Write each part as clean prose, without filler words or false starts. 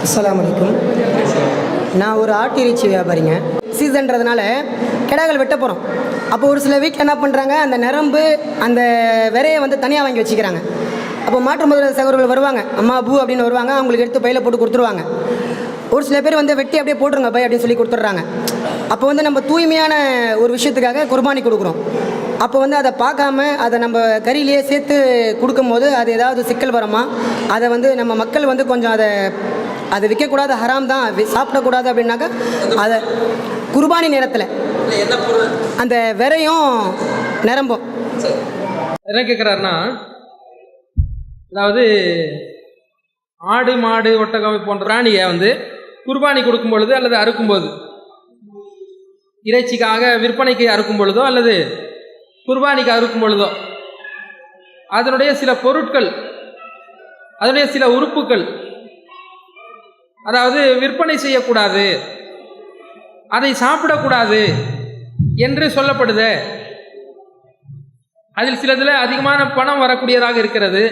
அஸ்ஸலாமு அலைக்கும். நான் ஒரு ஆட்டிறைச்சி வியாபாரிங்க. சீசன்றதுனால கிடாக்கள் வெட்ட போகிறோம். அப்போ ஒரு சில வீட்டில் என்ன பண்ணுறாங்க, அந்த நரம்பு அந்த விரையை வந்து தனியாக வாங்கி வச்சுக்கிறாங்க. அப்போ மாற்று முதல் சகோதரர்கள் வருவாங்க, அம்மா பூ அப்படின்னு வருவாங்க, அவங்களுக்கு எடுத்து பையில் போட்டு கொடுத்துருவாங்க. ஒரு சில பேர் வந்து வெட்டி அப்படியே போட்டுருங்க பை அப்படின்னு சொல்லி கொடுத்துட்றாங்க. அப்போ வந்து நம்ம தூய்மையான ஒரு விஷயத்துக்காக குர்பானி கொடுக்குறோம். அப்போ வந்து அதை பார்க்காம அதை நம்ம கறியிலேயே சேர்த்து கொடுக்கும்போது அது ஏதாவது சிக்கல் வருமா, அதை வந்து நம்ம மக்கள் வந்து கொஞ்சம் அதை விற்கக்கூடாது, ஹராம் தான், சாப்பிடக்கூடாது அப்படின்னாக்கா அதை குர்பானி நேரத்தில் அந்த விரையும் நிரம்பும் என்ன கேட்குறாருன்னா, அதாவது ஆடு மாடு ஒட்டகம் போன்ற பிராணியை வந்து குர்பானி கொடுக்கும் பொழுது அல்லது அறுக்கும்போது, இறைச்சிக்காக விற்பனைக்கு அறுக்கும் பொழுதோ அல்லது குர்பானிக்கு அறுக்கும் பொழுதோ, அதனுடைய சில பொருட்கள், அதனுடைய சில உறுப்புகள் அதாவது விற்பனை செய்யக்கூடாது, அதை சாப்பிடக்கூடாது என்று சொல்லப்படுது. அதில் சிலதில் அதிகமான பணம் வரக்கூடியதாக இருக்கிறது.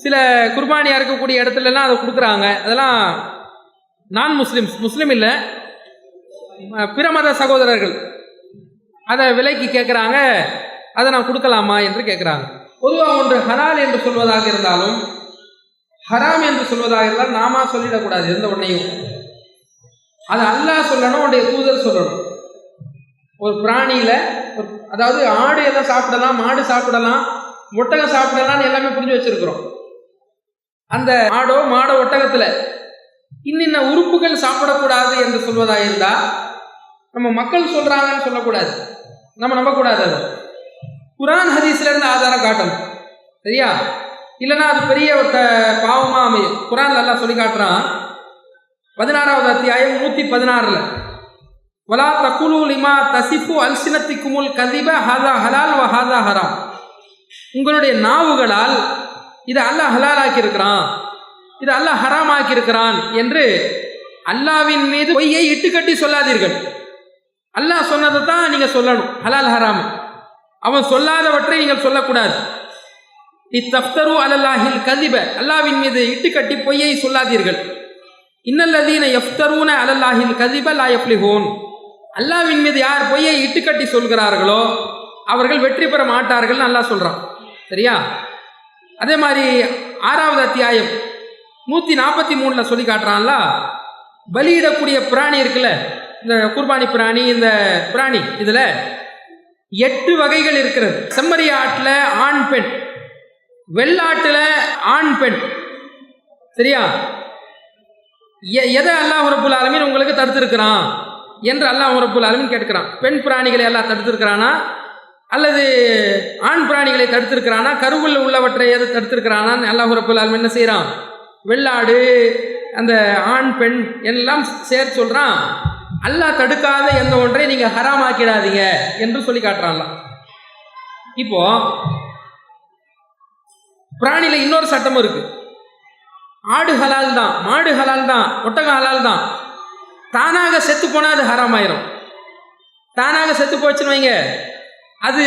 சில குர்பானியாக இருக்கக்கூடிய இடத்துலலாம் அதை கொடுக்குறாங்க. அதெல்லாம் நான் முஸ்லீம் இல்லை, பிற மத சகோதரர்கள் அதை விலைக்கு கேட்குறாங்க. அதை நான் கொடுக்கலாமா என்று கேட்குறாங்க. பொதுவாக ஒன்று ஹலால் என்று சொல்வதாக இருந்தாலும் ஹராம் என்று சொல்வதாக இருந்தால் நாம சொல்லிடக்கூடாது. எந்த ஒன்றையும் அது அல்லாஹ் சொல்லணும், உடைய தூதர் சொல்லணும். ஒரு பிராணியில் அதாவது ஆடு எல்லாம் சாப்பிடலாம், மாடு சாப்பிடலாம், ஒட்டகம் சாப்பிடலாம்னு எல்லாமே புரிஞ்சு வச்சிருக்கிறோம். அந்த ஆடோ மாடோ ஒட்டகத்தில் இன்னின்ன உறுப்புகள் சாப்பிடக்கூடாது என்று சொல்வதாக இருந்தால் நம்ம மக்கள் சொல்கிறாங்கன்னு சொல்லக்கூடாது, நம்ம நம்பக்கூடாது. அது குர்ஆன் ஹதீஸ்ல இருந்து ஆதாரம் காட்டணும், சரியா? இல்லைன்னா அது பெரிய ஒரு பாவமாக அமையும். குர்ஆன்ல எல்லாம் சொல்லி காட்டுறான். 16வது அத்தியாயம் 116ல், வலா தகுலு லிமா தசிஃபு அல்சினத்திக்குமுல் கதிப ஹாதா ஹலால் வ ஹாதா ஹராம். உங்களுடைய நாவுகளால் இதை அல்லாஹ் ஹலால் ஆக்கியிருக்கிறான், இது அல்லாஹ் ஹராம் ஆக்கியிருக்கிறான் என்று அல்லாவின் மீது பொய்யை இட்டுக்கட்டி சொல்லாதீர்கள். அல்லாஹ் சொன்னதை தான் நீங்கள் சொல்லணும், ஹலால் ஹராம். அவன் சொல்லாதவற்றை நீங்கள் சொல்லக்கூடாது. இத்தஃப்தரு அலல்லாஹில் கதிப, அல்லாவின் மீது இட்டுக்கட்டி பொய்யை சொல்லாதீர்கள். இன்னல்லதீன யஃப்தரூன அலல்லாஹில் கதிப லா யஃப்லிஹூன். அல்லாவின் மீது யார் பொய்யை இட்டுக்கட்டி சொல்கிறார்களோ அவர்கள் வெற்றி பெற மாட்டார்கள் அல்லாஹ் சொல்கிறான், சரியா? அதே மாதிரி 6வது அத்தியாயம் 143ல் சொல்லி காட்டுறான்ல, பலியிடக்கூடிய பிராணி இருக்குல்ல, இந்த குர்பானி பிராணி, இந்த பிராணி இதில் 8 வகைகள் இருக்கிறது. செம்மறி ஆட்டில் ஆண் பெண், வெள்ளாட்டில் ஆண் பெண், சரியா? எதை அல்லாஹ் ரப்புல் ஆலமீன் உங்களுக்கு தடுத்திருக்கிறான் என்று அல்லாஹ் ரப்புல் ஆலமீன் கேட்கிறான். பெண் பிராணிகளை எல்லாம் தடுத்திருக்கிறானா அல்லது ஆண் பிராணிகளை தடுத்திருக்கிறானா, கருவில் உள்ளவற்றை எதை தடுத்திருக்கிறானான்னு அல்லாஹ் ரப்புல் ஆலமீன் என்ன செய்கிறான்? வெள்ளாடு, அந்த ஆண் பெண் எல்லாம் சேர்த்து சொல்கிறான். அல்லாஹ் தடுக்காத எந்த ஒன்றை நீங்கள் ஹராமாக்கிடாதீங்க என்று சொல்லி காட்டுறான்ல. இப்போ பிராணியில் இன்னொரு சட்டமும் இருக்கு. ஆடு ஹலால் தான், மாடு ஹலால் தான், ஒட்டகம் ஹலால் தான். தானாக செத்து போனால் அது ஹராம் ஆயிரும். தானாக செத்து போச்சுன்னு வைங்க, அது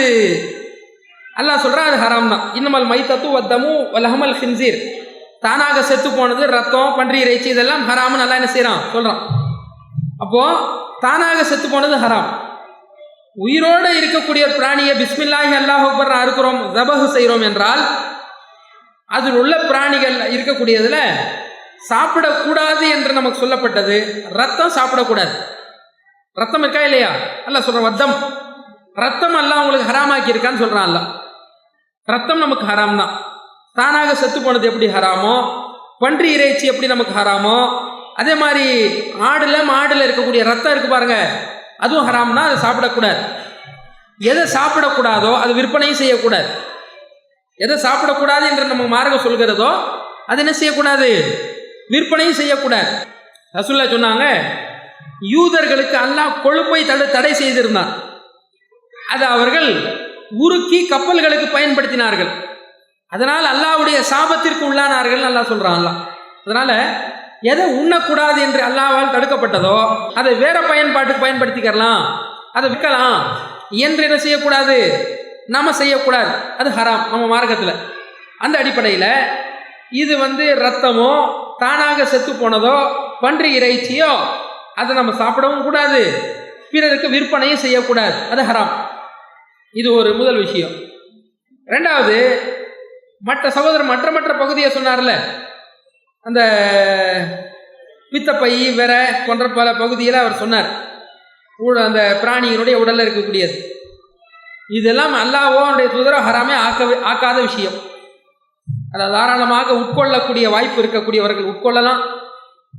அல்லாஹ் சொல்கிறான் அது ஹராம் தான். இன்னமல் மைத்தத்து வத்தமு வலஹமல் ஹின்சீர். தானாக செத்து போனது, ரத்தம், பன்றி இறைச்சி, இதெல்லாம் ஹராம்னு நல்லா என்ன செய்கிறான், சொல்கிறான். அப்போது தானாக செத்து போனது ஹராம். உயிரோடு இருக்கக்கூடிய ஒரு பிராணியை பிஸ்மில்லாஹி அல்லாஹ் அக்பர் அறுக்கிறோம், தபஹு செய்கிறோம் என்றால் அதில் உள்ள பிராணிகள் இருக்கக்கூடியதில் சாப்பிடக்கூடாது என்று நமக்கு சொல்லப்பட்டது. ரத்தம் சாப்பிடக்கூடாது. ரத்தம் இருக்கா இல்லையா? அல்லாஹ் சொல்கிறான் வத்தம், ரத்தம் அல்லாஹ் உங்களுக்கு ஹராமாக்கி இருக்கான்னு சொல்கிறான் அல்லாஹ். ரத்தம் நமக்கு ஹராம் தான். தானாக செத்து போனது எப்படி ஹராமோ, பன்றி இறைச்சி எப்படி நமக்கு ஹராமோ, அதே மாதிரி மாடில் இருக்கக்கூடிய ரத்தம் இருக்கு பாருங்க, அதுவும் ஹராம்னா அதை சாப்பிடக்கூடாது. எதை சாப்பிடக்கூடாதோ அது விற்பனையும் செய்யக்கூடாது. எதை சாப்பிடக்கூடாது என்று நம்ம மார்க்கம் சொல்கிறதோ அது என்ன செய்யக்கூடாது, விற்பனையும் செய்யக்கூடாது. ரசூலுல்லாஹ் சொன்னாங்க, யூதர்களுக்கு அல்லாஹ் கொழுப்பை தடை செய்திருந்தான். அதை அவர்கள் உருக்கி கப்பல்களுக்கு பயன்படுத்தினார்கள். அதனால் அல்லாஹ்வுடைய சாபத்திற்கு உள்ளானார்கள் அல்லாஹ் சொல்கிறான் அல்லாஹ். அதனால் எதை உண்ணக்கூடாது என்று அல்லாஹ்வால் தடுக்கப்பட்டதோ அதை வேற பயன்பாட்டுக்கு பயன்படுத்திக்கலாம், அதை விற்கலாம் என்று என்ன செய்யக்கூடாது, நாம் செய்யக்கூடாது. அது ஹராம் நம்ம மார்க்கத்தில். அந்த அடிப்படையில் இது ரத்தமோ தானாக செத்து போனதோ பன்றி இறைச்சியோ அதை நம்ம சாப்பிடவும் கூடாது, பிறருக்கு விற்பனையும் செய்யக்கூடாது, அது ஹராம். இது ஒரு முதல் விஷயம். ரெண்டாவது, மற்ற சகோதரர் மற்ற பகுதியை சொன்னார்ல, அந்த பித்தப்பை வேற போன்ற பல பகுதியில் அவர் சொன்னார், அந்த பிராணியினுடைய உடலில் இருக்கக்கூடியது. இதெல்லாம் அல்லாஹ்வோ அவருடைய தூதரோ ஹராமே ஆக்காத விஷயம். அதை தாராளமாக உட்கொள்ளக்கூடிய வாய்ப்பு இருக்கக்கூடியவர்கள் உட்கொள்ளலாம்.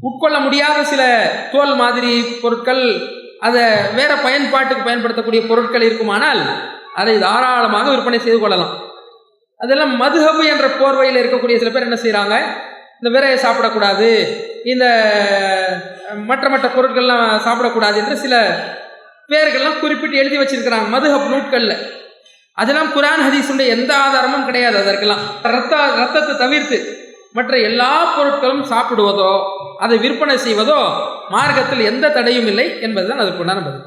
உட்கொள்ள முடியாத சில தோல் மாதிரி பொருட்கள், அதை வேற பயன்பாட்டுக்கு பயன்படுத்தக்கூடிய பொருட்கள் இருக்குமானால் அதை தாராளமாக விற்பனை செய்து கொள்ளலாம். அதெல்லாம் மதுஹபு என்ற போர்வையில் இருக்கக்கூடிய சில பேர் என்ன செய்கிறாங்க, இந்த விரையை சாப்பிடக்கூடாது, இந்த மற்ற பொருட்கள்லாம் சாப்பிடக்கூடாது என்று சில பேர்கள்லாம் குறிப்பிட்டு எழுதி வச்சிருக்கிறாங்க மதுஹப் நூட்களில். அதெல்லாம் குர்ஆன் ஹதீஸுடைய எந்த ஆதாரமும் கிடையாது. அதற்கெல்லாம் ரத்தத்தை தவிர்த்து மற்ற எல்லா பொருட்களும் சாப்பிடுவதோ அதை விற்பனை செய்வதோ மார்க்கத்தில் எந்த தடையும் இல்லை என்பதுதான் அதற்குண்டான பதில்.